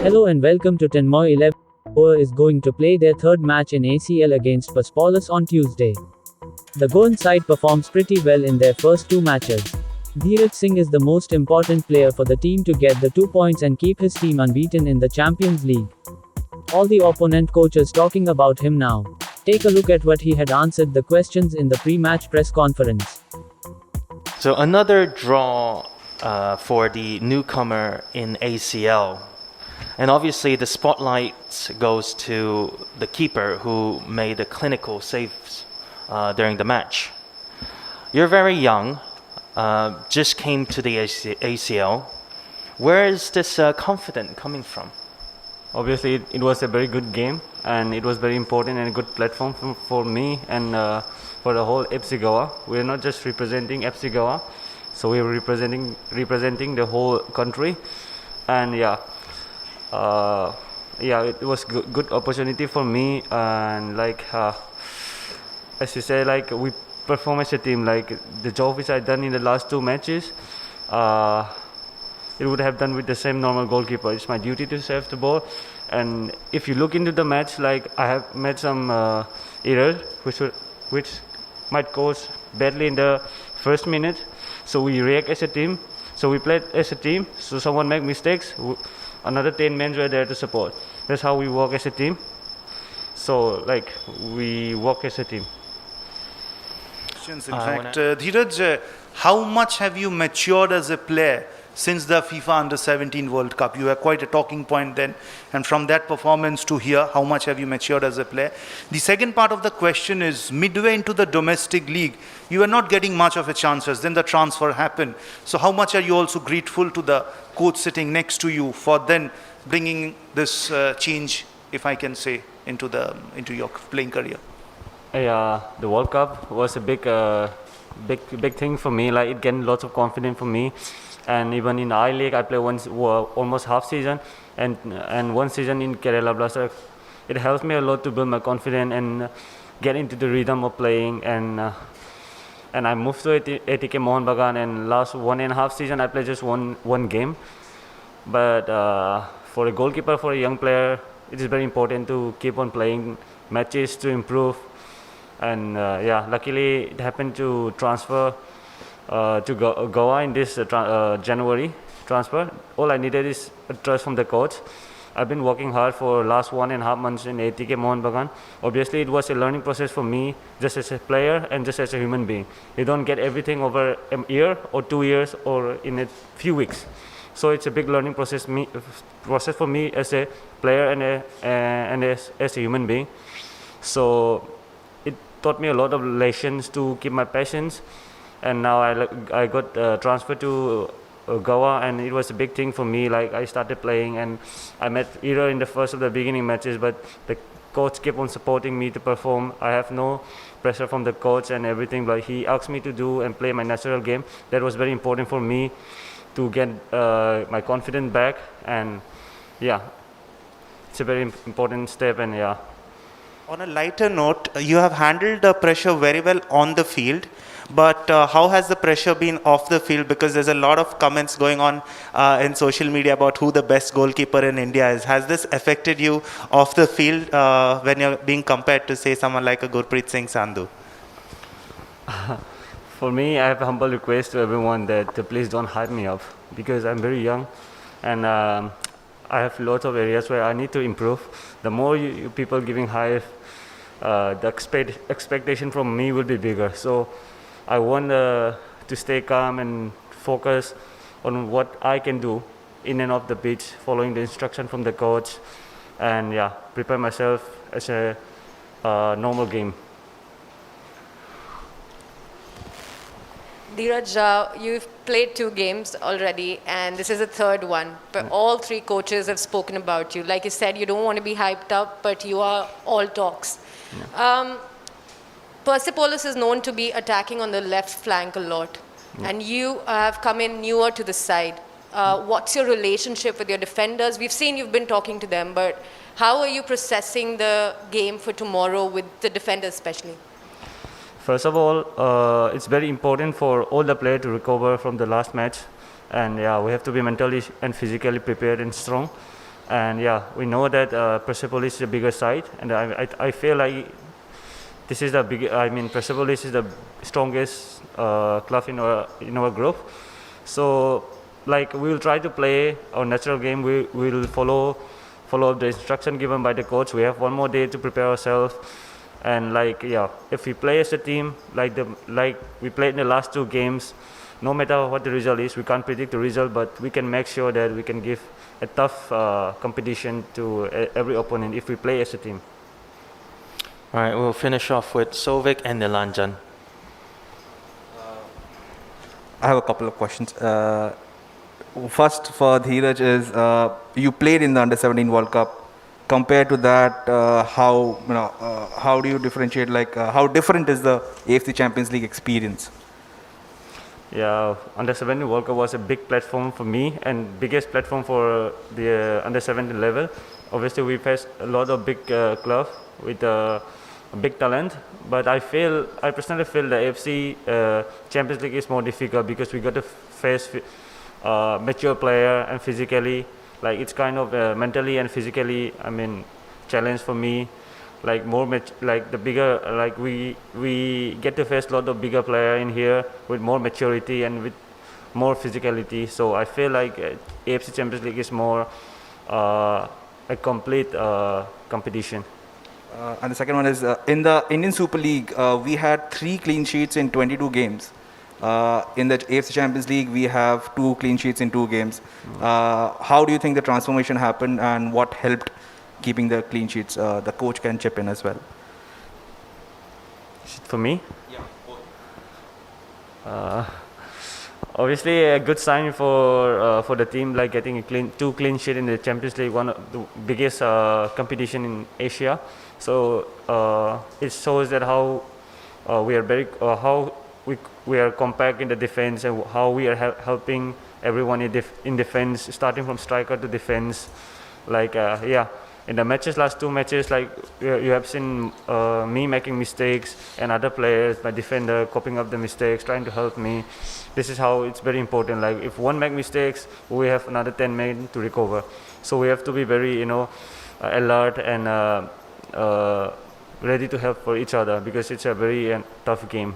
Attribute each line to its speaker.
Speaker 1: Hello and welcome to Tanmoy11. Goa is going to play their third match in ACL against Perspolis on Tuesday. The Goan side performs pretty well in their first two matches. Dheeraj Singh is the most important player for the team to get the 2 points and keep his team unbeaten in the Champions League. All the opponent coaches talking about him now. Take a look at what he had answered the questions in the pre-match press conference.
Speaker 2: So another draw for the newcomer in ACL. And obviously the spotlight goes to the keeper who made the clinical saves during the match. You're very young, just came to the ACL. Where is this confidence coming from?
Speaker 3: Obviously, it was a very good game, and it was very important and a good platform for me and for the whole FC Goa. We're not just representing FC Goa, so we're representing the whole country, and it was good opportunity for me, and as you say, we perform as a team. Like the job which I done in the last two matches, it would have done with the same normal goalkeeper. It's my duty to save the ball, and if you look into the match, I have made some errors which might cause badly in the first minute. So we react as a team. So we played as a team. So someone make mistakes, another 10 men were there to support. That's how we work as a team. So we work as a team.
Speaker 4: In fact, Dheeraj, how much have you matured as a player since the FIFA Under-17 World Cup? You were quite a talking point then, and from that performance to here, how much have you matured as a player? The second part of the question is, midway into the domestic league, you were not getting much of a chances, then the transfer happened. So how much are you also grateful to the coach sitting next to you for then bringing this change, if I can say, into your playing career?
Speaker 3: Yeah, the World Cup was a big thing for me. It gained lots of confidence for me. And even in I-League, I played almost half season and one season in Kerala Blasters. It helped me a lot to build my confidence and get into the rhythm of playing. And I moved to ATK Mohun Bagan, and last 1.5 season I played just one game. But for a goalkeeper, for a young player, it is very important to keep on playing matches to improve. And luckily it happened to transfer to Goa in this January transfer. All I needed is a trust from the coach. I've been working hard for last 1.5 months in ATK Mohun Bagan. Obviously, it was a learning process for me, just as a player and just as a human being. You don't get everything over a year or 2 years or in a few weeks. So it's a big learning process for me as a player and as a human being. So it taught me a lot of lessons to keep my patience. And now I got transferred to Goa, and it was a big thing for me. I started playing, and I met error in the first of the beginning matches, but the coach kept on supporting me to perform. I have no pressure from the coach and everything, but he asked me to do and play my natural game. That was very important for me to get my confidence back, and it's a very important step. And
Speaker 5: On a lighter note, you have handled the pressure very well on the field, but how has the pressure been off the field? Because there's a lot of comments going on in social media about who the best goalkeeper in India is. Has this affected you off the field when you're being compared to, say, someone like a Gurpreet Singh Sandhu?
Speaker 3: For me, I have a humble request to everyone that please don't hype me up, because I'm very young, and I have lots of areas where I need to improve. The more people giving hype, the expectation from me will be bigger. So I want to stay calm and focus on what I can do in and off the pitch, following the instruction from the coach, and prepare myself as a normal game.
Speaker 6: Dheeraj, you've played 2 games already, and this is the third one. But all 3 coaches have spoken about you. Like you said, you don't want to be hyped up, but you are all talks. Yeah. Perspolis is known to be attacking on the left flank a lot, and you have come in newer to the side. What's your relationship with your defenders? We've seen you've been talking to them, but how are you processing the game for tomorrow with the defenders especially?
Speaker 3: First of all, it's very important for all the players to recover from the last match, and we have to be mentally and physically prepared and strong. And yeah, we know that Persepolis is a bigger side, and I feel like this is the big. I mean, Persepolis is the strongest club in our group. So, like, we will try to play our natural game. We will follow the instruction given by the coach. We have one more day to prepare ourselves. And like, yeah, if we play as a team like we played in the last 2 games, no matter what the result is, we can't predict the result, but we can make sure that we can give a tough competition to every opponent if we play as a team.
Speaker 2: All right, we'll finish off with Sovik and Nilanjan.
Speaker 7: I have a couple of questions. First for Dheeraj is, you played in the Under-17 World Cup. Compared to that, how do you differentiate? Like, how different is the AFC Champions League experience?
Speaker 3: Yeah, Under-17 World Cup was a big platform for me and biggest platform for the Under-17 level. Obviously, we faced a lot of big clubs with big talent, but I personally feel the AFC Champions League is more difficult because we got to face mature player and physically, like it's kind of mentally and physically, I mean, challenge for me. Like like the bigger, like we get to face a lot of bigger player in here with more maturity and with more physicality. So I feel like AFC Champions League is more a complete competition.
Speaker 7: And the second one is, in the Indian Super League, we had 3 clean sheets in 22 games. In the AFC Champions League, we have 2 clean sheets in 2 games. How do you think the transformation happened, and what helped keeping the clean sheets? The coach can chip in as well.
Speaker 3: Is it for me? Yeah. Obviously, a good sign for the team, like getting 2 clean sheets in the Champions League, one of the biggest competition in Asia. So it shows that how we are how we are compact in the defense, and how we are helping everyone in defense, starting from striker to defense. Like yeah, in the last 2 matches, like you have seen me making mistakes and other players, my defender coping up the mistakes, trying to help me. This is how it's very important. Like if one make mistakes, we have another 10 men to recover. So we have to be very alert and ready to help for each other, because it's a very tough game.